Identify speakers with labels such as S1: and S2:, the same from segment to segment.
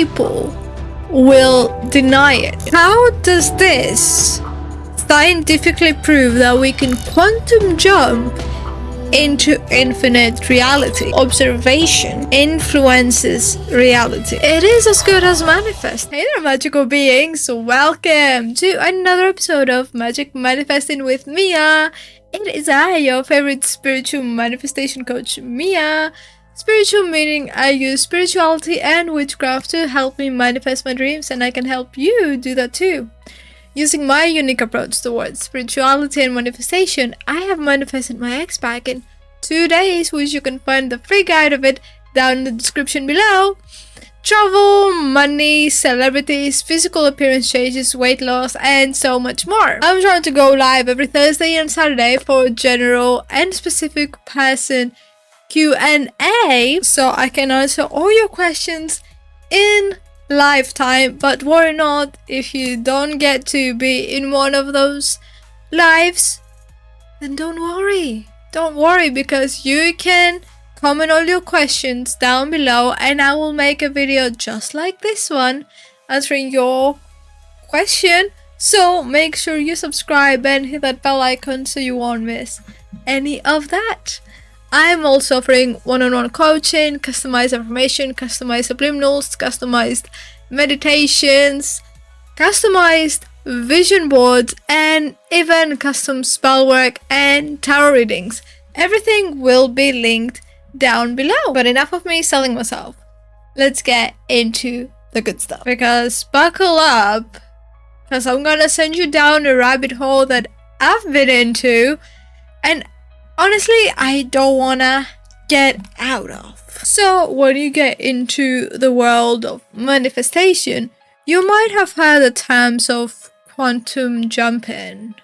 S1: people will deny it. How does this scientifically prove that we can quantum jump into infinite reality? Observation influences reality. It is as good as manifest. Hey there, magical beings. Welcome to another episode of Magic Manifesting with Mia. It is I, your favorite spiritual manifestation coach, Mia. Spiritual meaning I use spirituality and witchcraft to help me manifest my dreams, and I can help you do that too. Using my unique approach towards spirituality and manifestation, I have manifested my ex back in 2 days, which you can find the free guide of it down in the description below. Travel, money, celebrities, physical appearance changes, weight loss, and so much more. I'm trying to go live every Thursday and Saturday for general and specific person Q&A, so I can answer all your questions in lifetime. But worry not if you don't get to be in one of those lives, then don't worry, because you can comment all your questions down below and I will make a video just like this one answering your question. So make sure you subscribe and hit that bell icon so you won't miss any of that. I'm also offering one-on-one coaching, customized affirmation, customized subliminals, customized meditations, customized vision boards, and even custom spell work and tarot readings. Everything will be linked down below. But enough of me selling myself. Let's get into the good stuff. Because buckle up, because I'm gonna send you down a rabbit hole that I've been into, and honestly, I don't wanna get out of. So when you get into the world of manifestation, you might have heard the terms of quantum jumping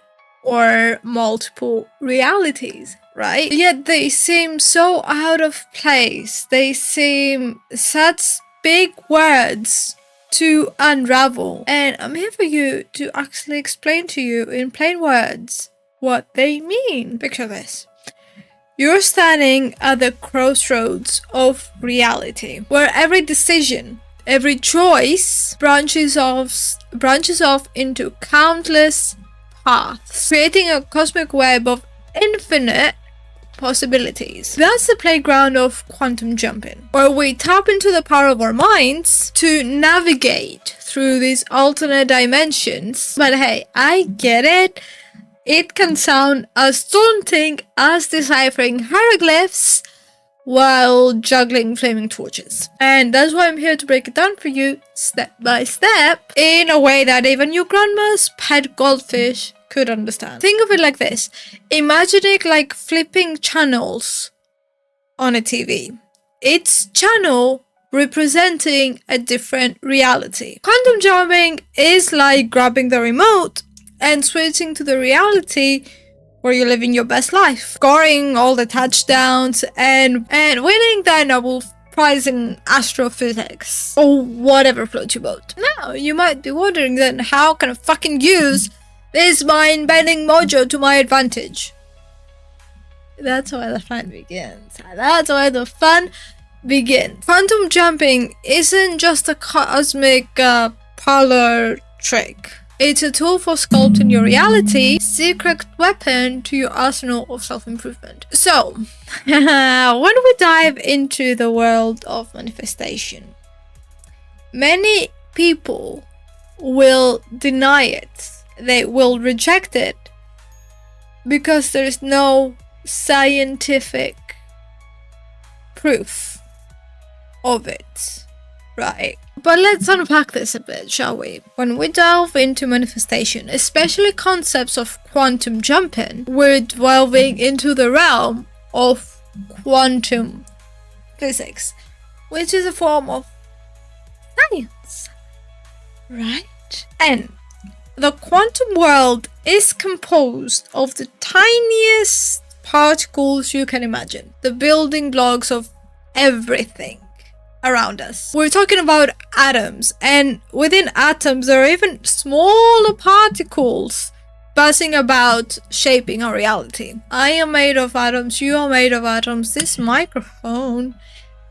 S1: or multiple realities, right? Yet they seem so out of place. They seem such big words to unravel. And I'm here for you to actually explain to you in plain words what they mean. Picture this. You're standing at the crossroads of reality, where every decision, every choice branches off into countless paths, creating a cosmic web of infinite possibilities. That's the playground of quantum jumping, where we tap into the power of our minds to navigate through these alternate dimensions. But hey, I get it. It can sound as daunting as deciphering hieroglyphs while juggling flaming torches. And that's why I'm here to break it down for you step by step in a way that even your grandma's pet goldfish could understand. Think of it like this. Imagine it like flipping channels on a TV. Each channel representing a different reality. Quantum jumping is like grabbing the remote and switching to the reality where you're living your best life, scoring all the touchdowns and winning the Nobel Prize in astrophysics or whatever floats your boat. Now, you might be wondering then, how can I fucking use this mind-bending mojo to my advantage? That's where the fun begins. Quantum jumping isn't just a cosmic parlor trick. It's a tool for sculpting your reality, secret weapon to your arsenal of self-improvement. So, when we dive into the world of manifestation, many people will deny it. They will reject it because there is no scientific proof of it, right? But let's unpack this a bit, shall we? When we delve into manifestation, especially concepts of quantum jumping, we're delving into the realm of quantum physics, which is a form of science, right? And the quantum world is composed of the tiniest particles you can imagine, the building blocks of everything around us. We're talking about atoms, and within atoms there are even smaller particles buzzing about, shaping our reality. I am made of atoms, you are made of atoms, this microphone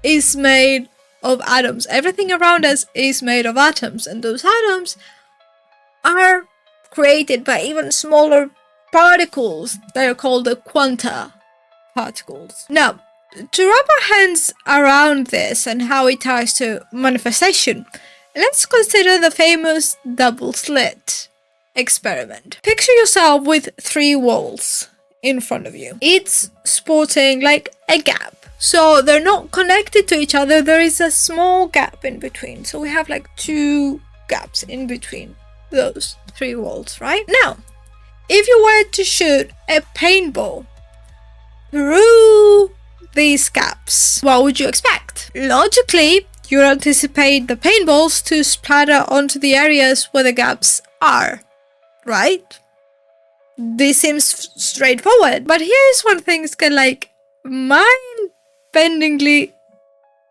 S1: is made of atoms. Everything around us is made of atoms, and those atoms are created by even smaller particles that are called the quanta particles. Now, to wrap our hands around this and how it ties to manifestation, let's consider the famous double-slit experiment. Picture yourself with 3 walls in front of you. It's sporting like a gap. So they're not connected to each other. There is a small gap in between. So we have like 2 gaps in between those 3 walls, right? Now, if you were to shoot a paintball through these gaps, what would you expect? Logically, you would anticipate the paintballs to splatter onto the areas where the gaps are, right? This seems straightforward, but here's one thing that's kind of like mind-bendingly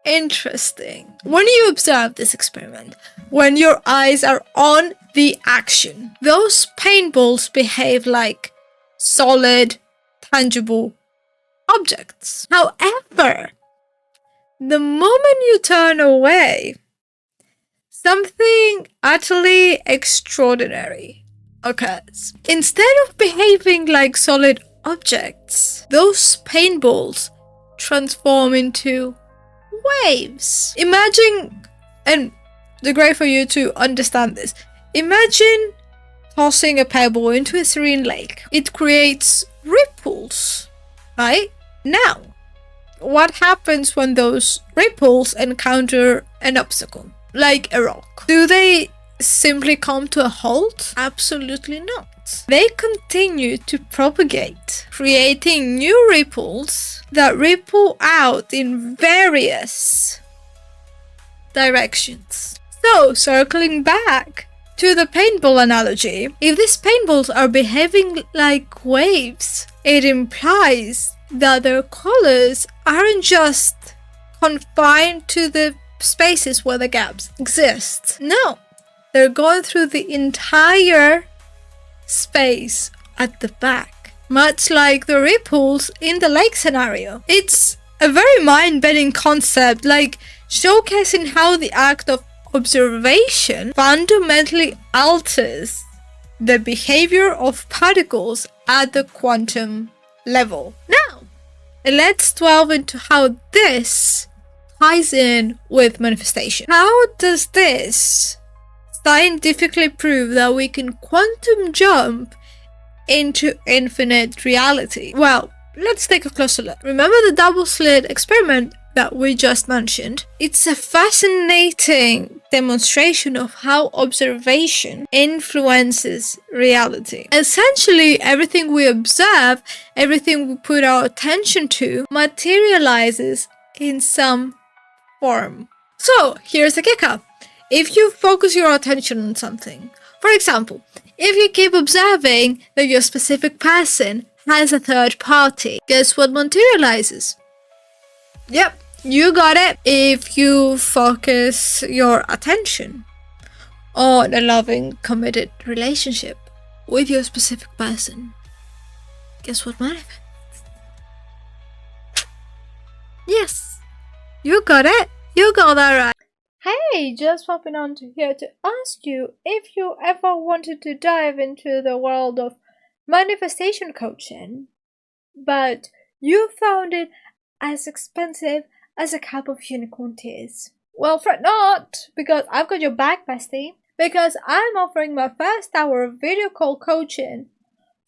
S1: interesting. When you observe this experiment, when your eyes are on the action, those paintballs behave like solid, tangible objects. However, the moment you turn away, something utterly extraordinary occurs. Instead of behaving like solid objects, those paintballs transform into waves. Imagine, and they're great for you to understand this, imagine tossing a pebble into a serene lake. It creates ripples, right? Now, what happens when those ripples encounter an obstacle, like a rock? Do they simply come to a halt? Absolutely not. They continue to propagate, creating new ripples that ripple out in various directions. So, circling back to the paintball analogy, if these paintballs are behaving like waves, it implies that their colors aren't just confined to the spaces where the gaps exist. No, they're going through the entire space at the back, much like the ripples in the lake scenario. It's a very mind-bending concept, like showcasing how the act of observation fundamentally alters the behavior of particles at the quantum level. Now, let's delve into how this ties in with manifestation. How does this scientifically prove that we can quantum jump into infinite reality? Well, let's take a closer look. Remember the double-slit experiment that we just mentioned? It's a fascinating demonstration of how observation influences reality. Essentially, everything we observe, everything we put our attention to, materializes in some form. So, here's the kicker. If you focus your attention on something, for example, if you keep observing that your specific person has a third party, guess what materializes? Yep, you got it. If you focus your attention on a loving, committed relationship with your specific person, guess what manifests? Yes, you got it. You got that right. Hey, just popping on to here to ask you if you ever wanted to dive into the world of manifestation coaching, but you found it as expensive as a cup of unicorn tears. Well, fret not, because I've got your back, bestie, because I'm offering my first hour of video call coaching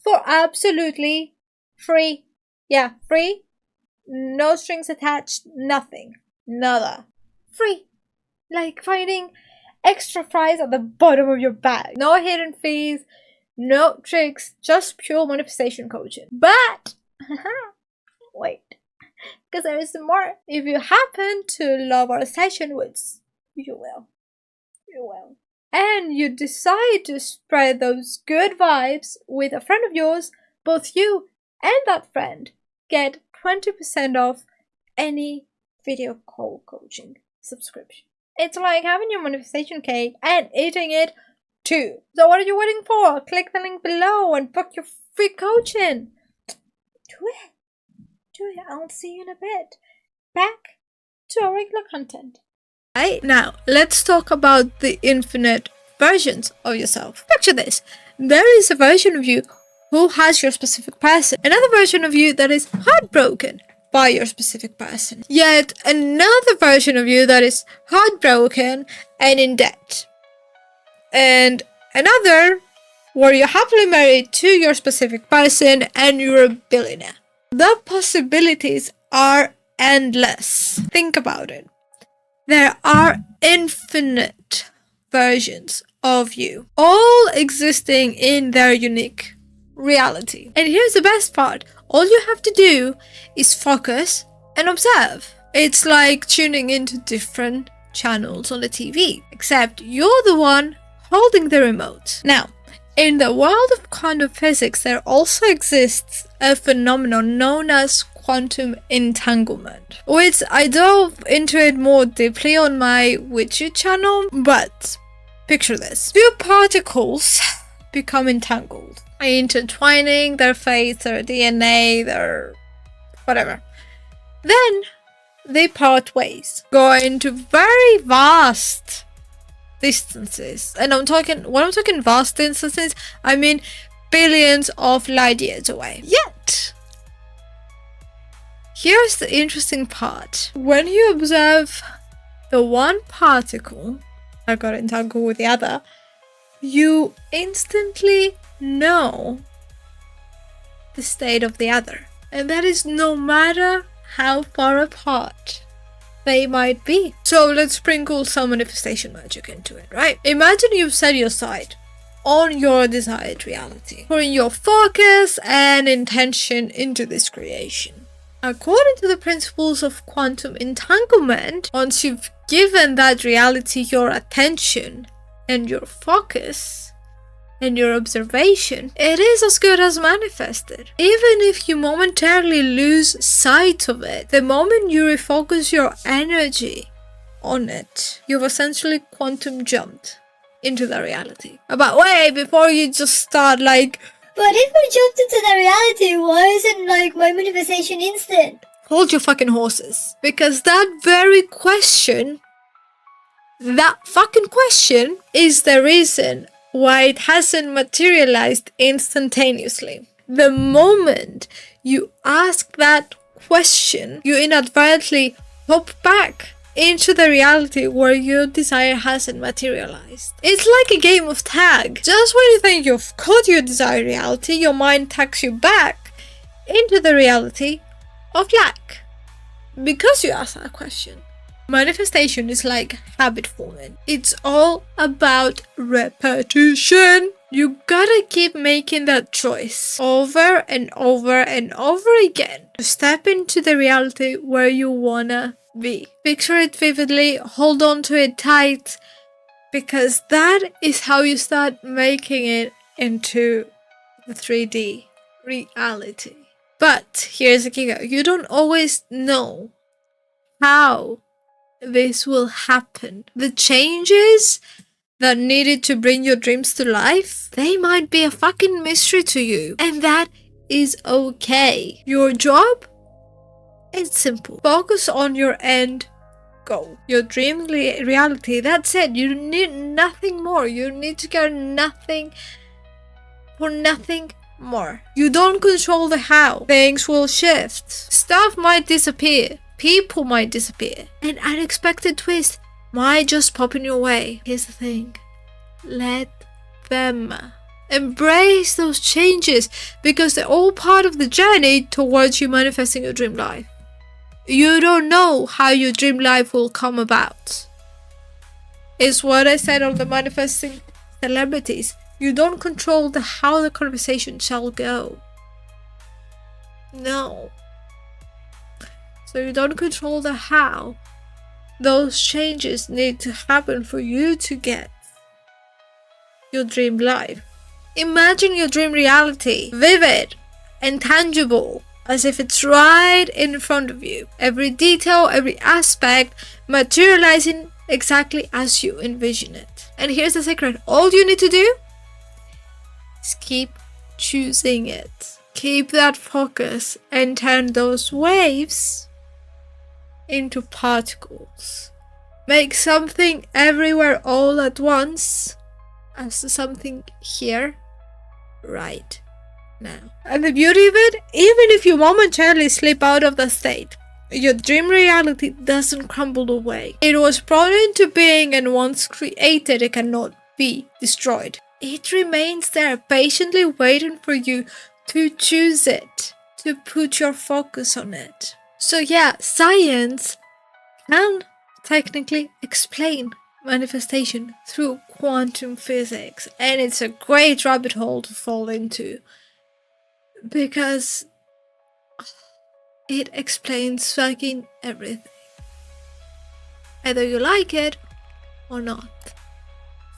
S1: for absolutely free. Yeah, free. No strings attached, nothing. Nada. Free. Like finding extra fries at the bottom of your bag. No hidden fees, no tricks, just pure manifestation coaching. But, wait, because there is more. If you happen to love our session, which you will, and you decide to spread those good vibes with a friend of yours, both you and that friend get 20% off any video call coaching subscription. It's like having your manifestation cake and eating it too. So what are you waiting for? Click the link below and book your free coaching. Do it. I'll see you in a bit. Back to our regular content. Right? Now, let's talk about the infinite versions of yourself. Picture this. There is a version of you who has your specific person. Another version of you that is heartbroken by your specific person. Yet another version of you that is heartbroken and in debt. And another where you're happily married to your specific person and you're a billionaire. The possibilities are endless. Think about it. There are infinite versions of you, all existing in their unique reality. And here's the best part. All you have to do is focus and observe. It's like tuning into different channels on the TV, except you're the one holding the remote. Now, in the world of quantum physics, there also exists a phenomenon known as quantum entanglement, which I dove into it more deeply on my YouTube channel, but picture this. Two particles become entangled, intertwining their fates, their DNA, their whatever. Then they part ways, go into very vast distances. And when I'm talking vast distances, I mean billions of light years away. Yet, here's the interesting part. When you observe the one particle that got entangled with the other, you instantly know the state of the other. And that is no matter how far apart they might be. So let's sprinkle some manifestation magic into it, right? Imagine you've set your sight on your desired reality, putting your focus and intention into this creation. According to the principles of quantum entanglement, once you've given that reality your attention and your focus and your observation, it is as good as manifested. Even if you momentarily lose sight of it, the moment you refocus your energy on it, you've essentially quantum jumped into the reality. But wait, before you just start like,
S2: but if I jumped into the reality, why isn't like my manifestation instant?
S1: Hold your fucking horses. Because that very question, that fucking question is the reason why it hasn't materialized instantaneously. The moment you ask that question, you inadvertently hop back into the reality where your desire hasn't materialized. It's like a game of tag. Just when you think you've caught your desired reality, your mind tags you back into the reality of lack. Because you asked that question. Manifestation is like habit forming. It's all about repetition. You gotta keep making that choice over and over and over again to step into the reality where you wanna be. Picture it vividly, hold on to it tight, because that is how you start making it into the 3D reality. But here's the kicker. You don't always know how this will happen. The changes that needed to bring your dreams to life, they might be a fucking mystery to you. And that is okay. Your job? It's simple. Focus on your end goal. Your dream reality. That's it. You need nothing more. You need to care nothing for nothing more. You don't control the how. Things will shift. Stuff might disappear. People might disappear. An unexpected twist might just pop in your way. Here's the thing. Let them. Embrace those changes because they're all part of the journey towards you manifesting your dream life. You don't know how your dream life will come about. It's what I said on the manifesting celebrities. You don't control how the conversation shall go. No. So you don't control the how. Those changes need to happen for you to get your dream life. Imagine your dream reality, vivid and tangible, as if it's right in front of you. Every detail, every aspect materializing exactly as you envision it. And here's the secret. All you need to do is keep choosing it. Keep that focus and turn those waves into particles. make something everywhere all at once as something here right now. And the beauty of it, even if you momentarily slip out of the state, your dream reality doesn't crumble away. It was brought into being, and once created, it cannot be destroyed. It remains there, patiently waiting for you to choose it, to put your focus on it. So yeah, science can technically explain manifestation through quantum physics, and it's a great rabbit hole to fall into because it explains fucking everything, either you like it or not.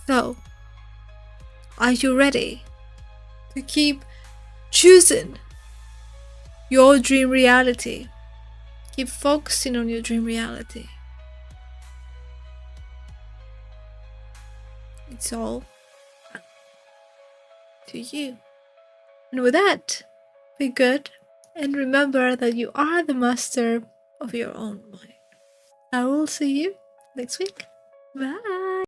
S1: So, are you ready to keep choosing your dream reality? Keep focusing on your dream reality. It's all up to you. And with that, be good and remember that you are the master of your own mind. I will see you next week. Bye.